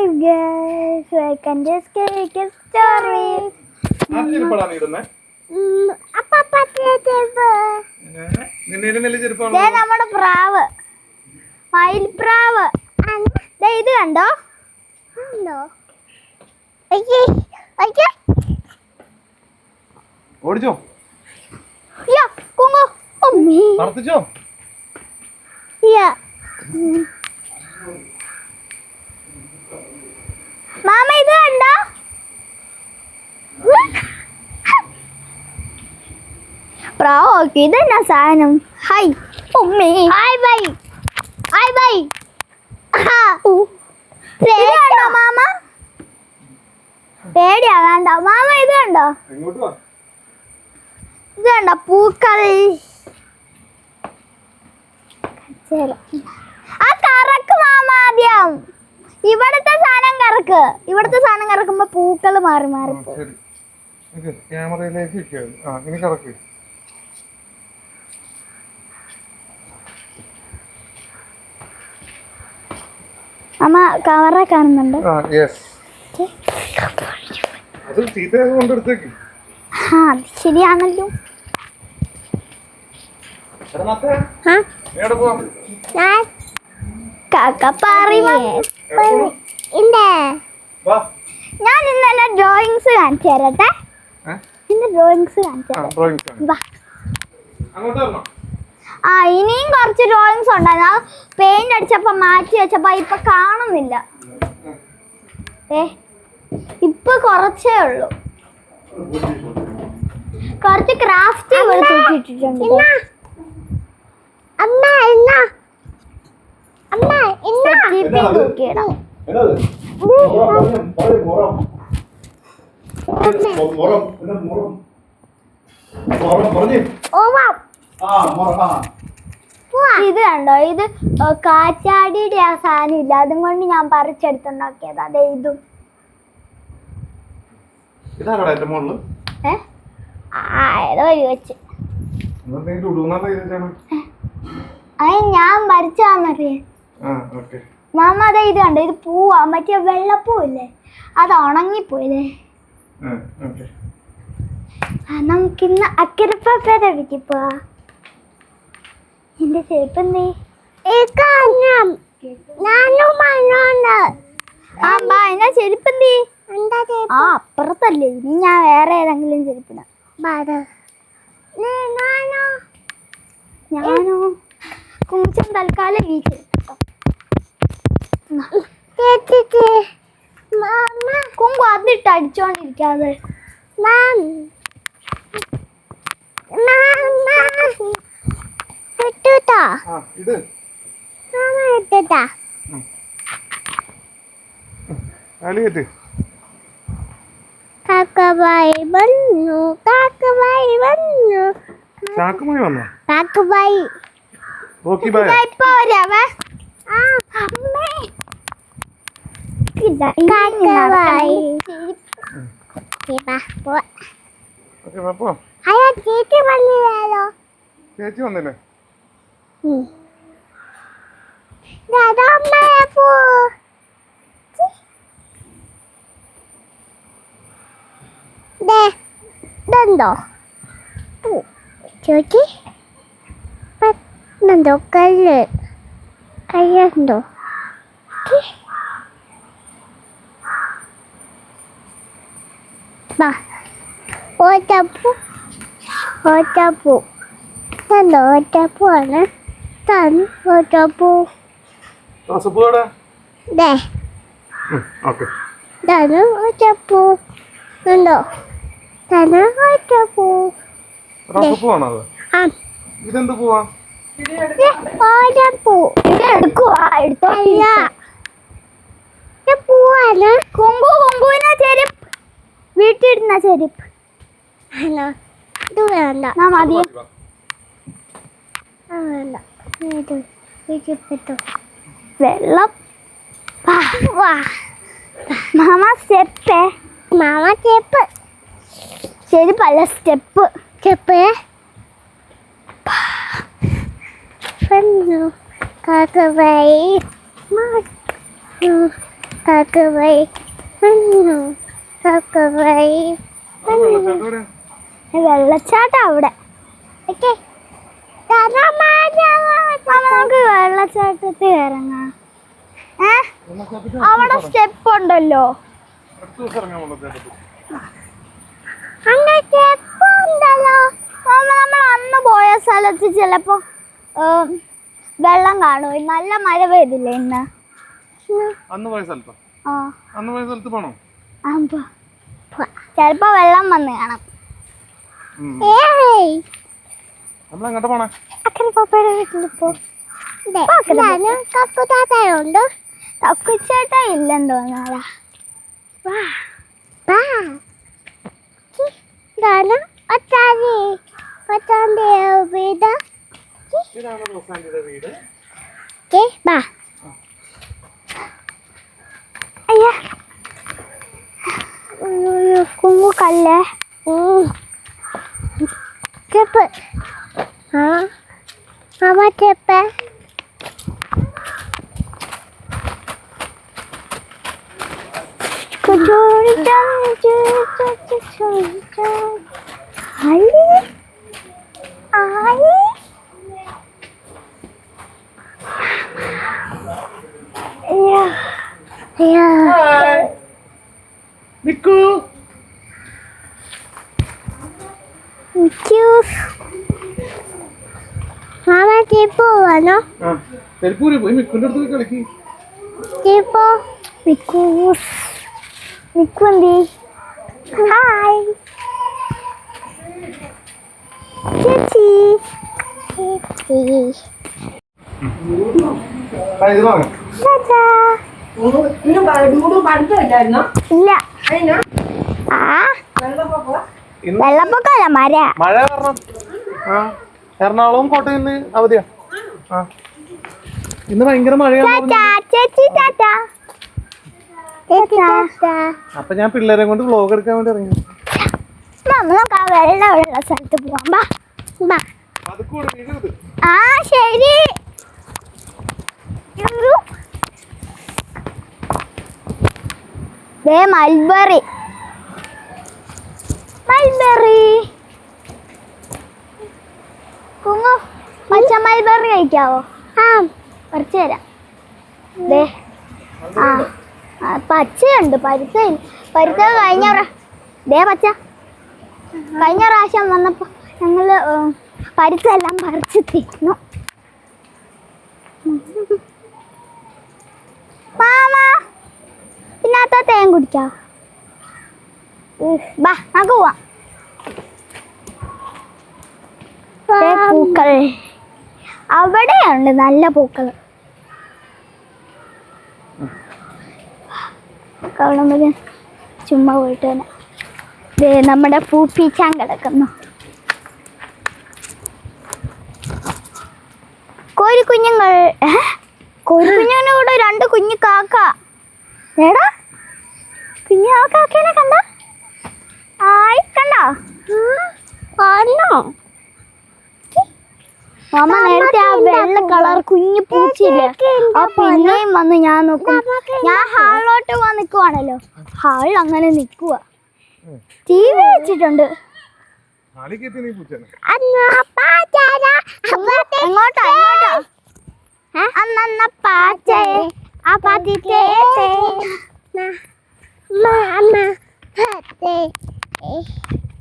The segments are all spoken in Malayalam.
guys, welcome to Skate Story. നമ്മുടെ പ്രാവ് മയിൽപ്രാവ് ഇത് കണ്ടോ ഓടിച്ചോ മാമ ഇത് കണ്ടോ പ്രാവ് നോക്കി ഇതെന്നാ സാധനം ഹായ് ഉമ്മി ഹായ് ബൈ ഹായ് ബൈ പേടിയാണോ മാമ പേടിയാ വേണ്ട മാമ ഇത് കണ്ടോ ഇത് കണ്ടോ പൂക്കൾ ആ കറക്ക് മാമ ആദ്യം ഇവിടത്തെ സാധനം കറക്കുമ്പോ പൂക്കൾ മാറി മാറി ക്യാമറയിലേക്ക് ഇനി കറക്ക് അമ്മ കവറ കാണുന്നുണ്ട് ശരിയാണല്ലോ ഞാൻ ഇന്നലെ ഡ്രോയിങ്സ് കാണിച്ചു തരട്ടെ ഡ്രോയിങ്സ് കാണിച്ചു ആ ഇനിയും കുറച്ച് ഡ്രോയിങ്സ് ഉണ്ടായിരുന്നു പെയിന്റ് അടിച്ചപ്പോ മാറ്റി വെച്ചപ്പോ ഇപ്പൊ കാണുന്നില്ല ഇപ്പൊ കുറച്ചേ ഉള്ളു കുറച്ച് ക്രാഫ്റ്റ് തൂക്കിയിട്ടിട്ടുണ്ട് തൂക്കിയിടാം ഇത് കണ്ടോ ഇത് കാറ്റാടിയുടെ ആ സാധനം ഇല്ല അതും കൊണ്ട് ഞാൻ പറിച്ചെടുത്തുണ്ടാക്കിയത് അതെ ഇതും വെച്ച് അത് ഞാൻ വരച്ചാന്നറിയേ മാമ അതെ ഇത് കണ്ടോ ഇത് പൂവാ മറ്റേ വെള്ളപ്പൂല്ലേ അത് ഉണങ്ങിപ്പോയില്ലേ നമുക്കിന്ന് അക്കരപ്പേടെ വീട്ടിൽ പോവാ എന്റെ ചെരുപ്പ് എന്തേ എന്നാ ചെരുപ്പ് എന്തേ ആ അപ്പുറത്തല്ലേ ഇനി ഞാൻ വേറെ ഏതെങ്കിലും ചെരുപ്പിടാം ഞാനോ കുഞ്ചം തൽക്കാലം ഈ ചെരുപ്പ് കുങ്കു അതിട്ട് അടിച്ചോണ്ടിരിക്കാതെ കാക്കബായി വന്നു ചേച്ചി വന്നില്ലേ ഇതെന്തോ ചേച്ചി എന്തോ കയ്യുണ്ടോ ഓട്ടപ്പൂ എന്തോ ഓട്ടപ്പൂ ആണ് ഓട്ടപ്പൂ ഓട്ടപ്പൂ ഉണ്ടോ ഓട്ടപ്പൂ ഇതെന്ത് പോവാ ഓട്ടപ്പൂ പൂവാണ് കുങ്കുവിന ചെരുപ്പ് വീട്ടിലിടുന്ന ചെരുപ്പ് ഇത് വേണ്ട മതി വെള്ളം മാമ സ്റ്റെപ്പ് ചെരുപ്പല്ല സ്റ്റെപ്പ് കാക്കബായി കാക്കവൈ കാക്കവൈ വെള്ളച്ചാട്ടം അവിടെ. നമുക്ക് വെള്ളച്ചാട്ടത്തിൽ ഇറങ്ങാം. അവിടെ സ്റ്റെപ്പ് ഉണ്ടല്ലോ. നമ്മൾ അന്ന് പോയ സ്ഥലത്ത് ചിലപ്പോ വെള്ളം കാണും. നല്ല മഴ പെയ്തില്ലേ ഇന്ന്? അന്ന് പോയ സ്ഥലത്തോ? അന്ന് പോയ സ്ഥലത്ത് പോണോ? ചിലപ്പോ വെള്ളം വന്ന് കാണാം. നമ്മളെങ്ങോട്ട് പോണേ? തക്കുച്ചേട്ടാ ഇല്ലെന്ന് തോന്നാ. കുങ്ങു കല്ലേ. ചെപ്പ് ചെപ്പ് പോവാനോ? പോയി മിക്കുന്റെ അടുത്ത് കളിക്ക്. ഹായ് ചേച്ചി. ഇല്ല. വെള്ളപ്പൊക്കല്ല മഴ കാരണം എറണാകുളം കോട്ടയം ഇന്ന് അവധിയാ. ഇന്ന് ഭയങ്കര മഴയാണ്. അപ്പൊ ഞാൻ പിള്ളേരെ കൊണ്ട് വ്ലോഗ് എടുക്കാൻ വേണ്ടി ഇറങ്ങി. നമുക്ക് ആ വെള്ളമുള്ള സ്ഥലത്ത് പോവാം. ആ ശരി. മൽബറി മൽബറി കുങ്ങു പച്ച മൽബറി കഴിക്കാവോ? പറിച്ചു തരാം. പച്ചയുണ്ട്, പരുത്ത കഴിഞ്ഞ പച്ച കഴിഞ്ഞ പ്രാവശ്യം വന്നപ്പോ ഞങ്ങള് പരുത്തെല്ലാം പറിച്ച് തിന്നു. മാമാ പിന്നത്തെ തേൻ കുടിക്കാ. ബാ നമുക്ക് പോവാം. പൂക്കൾ അവിടെയുണ്ട് നല്ല പൂക്കൾ. കാണുമ്പോൾ ചുമ്മാ പോയിട്ട് തന്നെ നമ്മുടെ പൂപ്പിച്ചാൻ കിടക്കുന്നു. കോഴിക്കുഞ്ഞുങ്ങൾ. കോഴിക്കുഞ്ഞിന്റെ കൂടെ രണ്ട് കുഞ്ഞു കാക്ക. ഏടാ കുഞ്ഞു ആ കാക്കേനെ കണ്ട? ആയി കണ്ടോ? മാമ നേരത്തെ ആ വെള്ള കളർ കുഞ്ഞു പൂച്ചില്ലേ, ആ പിന്നെയും വന്ന് ഞാൻ നോക്കും. ഞാൻ ഹാളിലോട്ട് പോവാൻ നിക്കുവാണല്ലോ, ഹാളിൽ അങ്ങനെ നിക്കുക. TV വെച്ചിട്ടുണ്ട്. എങ്ങോട്ടാ അന്ന പാച്ചേ ആ പാത്തിട്ടേ.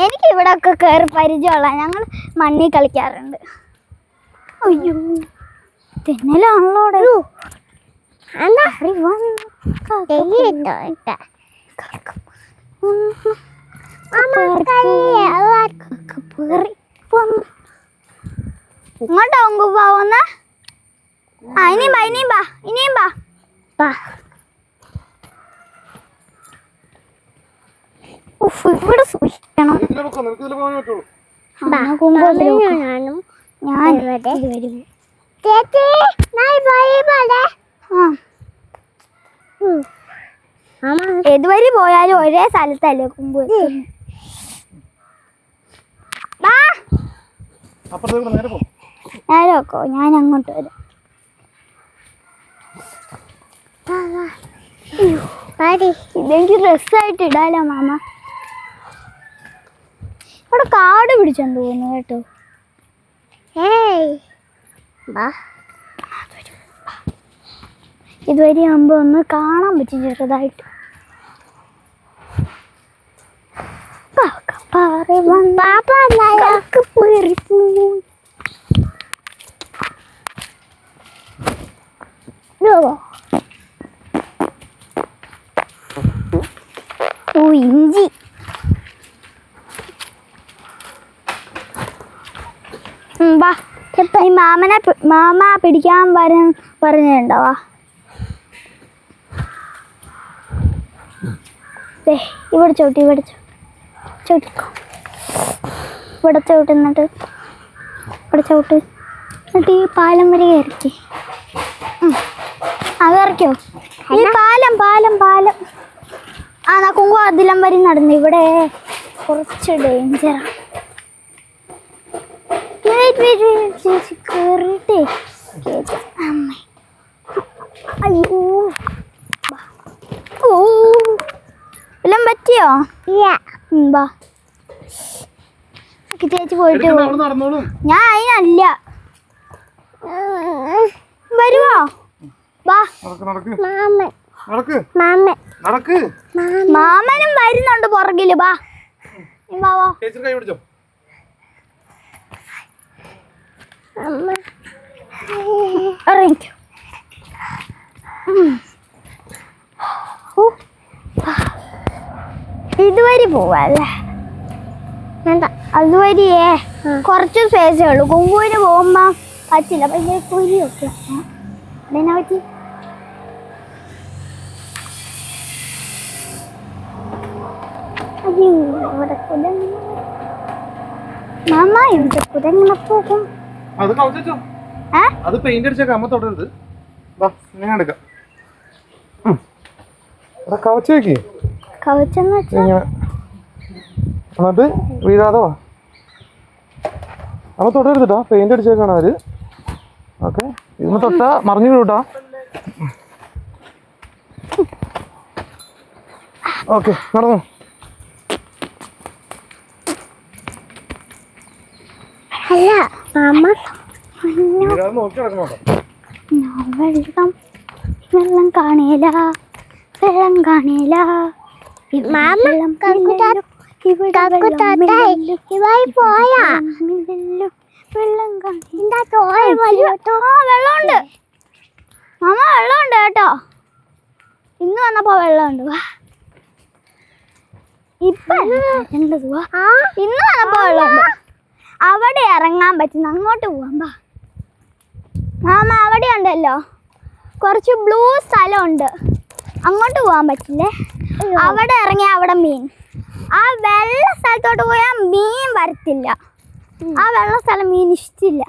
എനിക്ക് ഇവിടെ ഒക്കെ കയറി പരിചയമുള്ള. ഞങ്ങൾ മണ്ണിൽ കളിക്കാറുണ്ട്. അയ്യോ തെന്നലാണല്ലോ. ഇങ്ങോട്ടാ പോവുന്ന? ഇനിയും ബാ. ഇവിടെ സൂക്ഷിക്കണം. ഏതുവരെ പോയാലും ഒരേ സ്ഥലത്തല്ലേ കുമ്പ്. നേരൊക്കോ ഞാൻ അങ്ങോട്ട് വരാം. ഇതെനിക്ക് ഡ്രസ്സായിട്ട് ഇടാലോ മാമ. ഇവിടെ കാട് പിടിച്ചെന്ന് തോന്നുന്നു കേട്ടോ. ഇതുവരെ ആകുമ്പോ ഒന്ന് കാണാൻ പറ്റും ചെറുതായിട്ട്. ഓ ഇഞ്ചി. വാ ഈ മാമ പിടിക്കാൻ പറഞ്ഞിട്ടുണ്ടാവാ. ഇവിടെ ചവിട്ടി ചവിട്ടിക്കോ. ഇവിടെ ചവിട്ട് എന്നിട്ട് ഇവിടെ ചവിട്ട് എന്നിട്ട് ഈ പാലം വരെ കയറിക്കേ. അത് ഇറക്കിയോ? ഈ പാലം ആ നോക്കുമ്പോ അതിലം വരെ നടന്നു. ഇവിടെ കുറച്ച് ഡേഞ്ചറാണ്. ചേച്ചി കേറിട്ടേ അമ്മ. അയ്യോ ഓ എല്ലാം പറ്റിയോ? ബാ ചേച്ചി പോയിട്ട് ഞാൻ അതിനല്ല. വരുവോ? വാ. മാമനും വരുന്നുണ്ട് പുറകില്. ബാ ഇറങ്ങിക്കോ. ഇതുവരെ പോവാല്ലേ? അതുവരെയേ കുറച്ച് സ്പേസേ ഉള്ളൂ. കുങ്കുവിന് പോകുമ്പോ പറ്റില്ല. പക്ഷേ കുരിയൊക്കെ അതിനെ പറ്റി മാമ ഇവിടെ കുരങ്ങനെ പോകും. അത് പെയിന്റ് അടിച്ചേക്കാം. അമ്മ തൊടരുത്. ഞാൻ എടുക്കാം. കവച്ച് വെക്കേ. എന്നിട്ട് വീഴാതെ വാ. അമ്മ തൊടരുതിട്ടാ. പെയിന്റ് അടിച്ചേക്കാണ് അവര്. ഓക്കെ ഇന്ന് തൊട്ടാ മറിഞ്ഞു വീഴൂട്ടാ. ഓക്കെ നടന്നു. വെള്ളം കാണില്ല. വെള്ളമുണ്ട് മാമ, വെള്ളമുണ്ട് കേട്ടോ. ഇന്ന് വന്നപ്പോ വെള്ളമുണ്ട്. ഇപ്പൊ ഇന്ന് വന്നപ്പോ വെള്ളമുണ്ട്. അവിടെ ഇറങ്ങാൻ പറ്റുന്ന അങ്ങോട്ട് പോവാം. ബാ മാമ, അവിടെ ഉണ്ടല്ലോ കുറച്ച് ബ്ലൂ സ്ഥലമുണ്ട്. അങ്ങോട്ട് പോകാൻ പറ്റില്ലേ? അവിടെ ഇറങ്ങിയ അവിടെ മീൻ. ആ വെള്ള സ്ഥലത്തോട്ട് പോയാൽ മീൻ വരത്തില്ല. ആ വെള്ള സ്ഥലം മീൻ ഇഷ്ടമില്ല.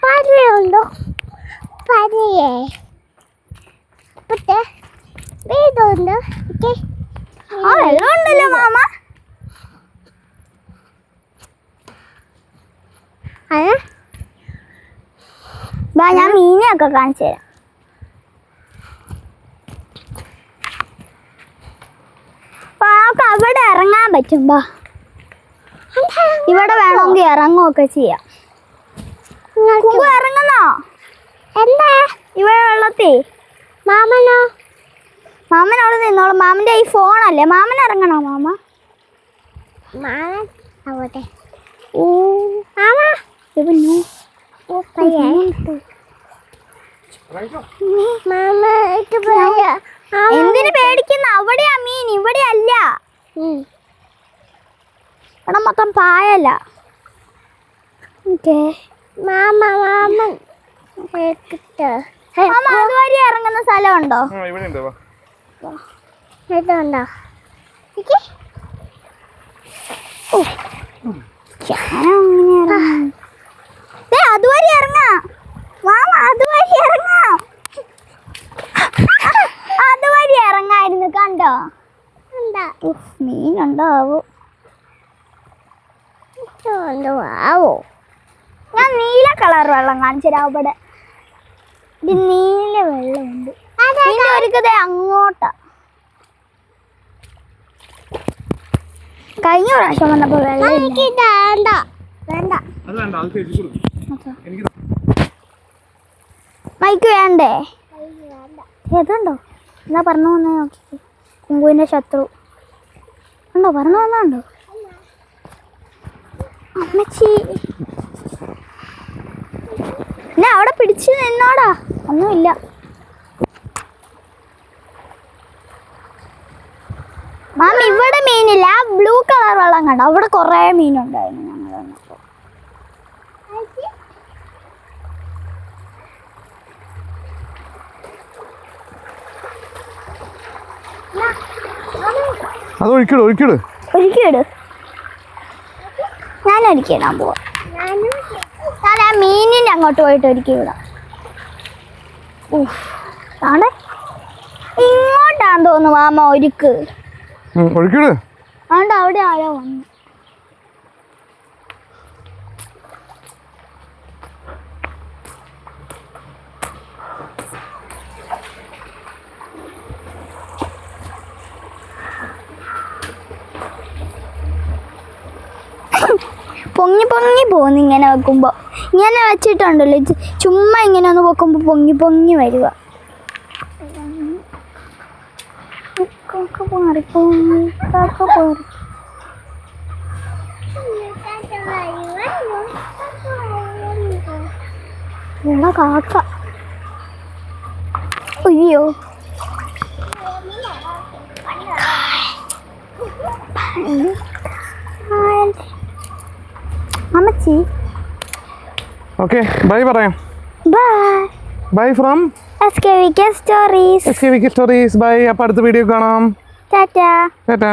പനിയുണ്ടോ? പനിയേ വീടുണ്ട്. ആ വെള്ളം ഉണ്ടല്ലോ മാമ. ബാ ഞാൻ മീനെയൊക്കെ കാണിച്ചു തരാം. നമുക്ക് അവിടെ ഇറങ്ങാൻ പറ്റും. ബാ ഇവിടെ വേണമെങ്കിൽ ഇറങ്ങുകയൊക്കെ ചെയ്യാം. ഇറങ്ങുന്നോ? എന്താ ഇവിടെ വെള്ളത്തി? മാമനോ? മാമൻ അവിടെ നിന്നോളൂ. മാമന്റെ ഈ ഫോണല്ലേ. മാമൻ ഇറങ്ങണോ മാമ? മാമൻ അവിടെ. ഓ മാമ എന്തിനു പേടിക്കുന്ന? അവിടെയാ മീൻ, ഇവിടെ അല്ല. ഇവിടെ മൊത്തം പായല്ല. മാമൻ അതുവരെ ഇറങ്ങുന്ന സ്ഥലമുണ്ടോ? ഇതുണ്ടോ? അതുവരെ ഇറങ്ങാ. മാമ അതുവഴി ഇറങ്ങാം. അതുവഴി ഇറങ്ങായിരുന്നു. കണ്ടോ? മീനുണ്ടാവോ? ആവോ ഞാൻ നീല കളർ വെള്ളം കാണിച്ചു തരാം. അവിടെ ഇത് നീല വെള്ളമുണ്ട്. പിന്നെ ഒരുക്കത് അങ്ങോട്ടാ. കഴിഞ്ഞ പ്രാവശ്യം വന്നപ്പോ വെള്ളം വേണ്ട വേണ്ട. അത് വേണ്ട, അത് ചേച്ചി കൊടുക്കും. എനിക്ക് മൈക്ക് വേണ്ടേ? ഏതുണ്ടോ? എന്നാ പറഞ്ഞു വന്നേ നോക്കി. കുങ്കുവിന്റെ ശത്രു ഉണ്ടോ? പറഞ്ഞു വന്നുണ്ടോ? അമ്മച്ചി ഞാൻ അവിടെ പിടിച്ചു നിന്നോടാ. ഒന്നുമില്ല. മാം ഇവിടെ മീനില്ല. ആ ബ്ലൂ കളർ വെള്ളം കണ്ടോ? അവിടെ കുറേ മീനുണ്ടായിരുന്നു ഞങ്ങൾ വന്നപ്പോ. അത് ഒഴിക്കിട് ഒഴിക്കിട്. ഒരിക്കലും ഞാൻ ഒരിക്കലിടാൻ പോവാ. ഞാൻ ആ മീനിൻ്റെ അങ്ങോട്ട് പോയിട്ട് ഒരുക്കി വിടാം. ആണ് ഇങ്ങോട്ടാന്ന് തോന്നുന്നു മാമ ഒരുക്ക്. ഒഴിക്കിട്. അതുകൊണ്ട് അവിടെ ആരോ വന്നു. പൊങ്ങി പൊങ്ങി പോകുന്നു ഇങ്ങനെ വെക്കുമ്പോൾ. ഇങ്ങനെ വെച്ചിട്ടുണ്ടല്ലോ, ചുമ്മാ ഇങ്ങനെ ഒന്ന് പൊക്കുമ്പോൾ പൊങ്ങി പൊങ്ങി വരിക. ഇവിടെ കാക്ക. അയ്യോ അമ്മച്ചി. ഓക്കെ ബൈ പറയാം. Bye bye from SKVK stories. SKVK stories. Bye. അപ്പോൾ അടുത്ത വീഡിയോ കാണാം. ടാറ്റാ. ടാറ്റാ.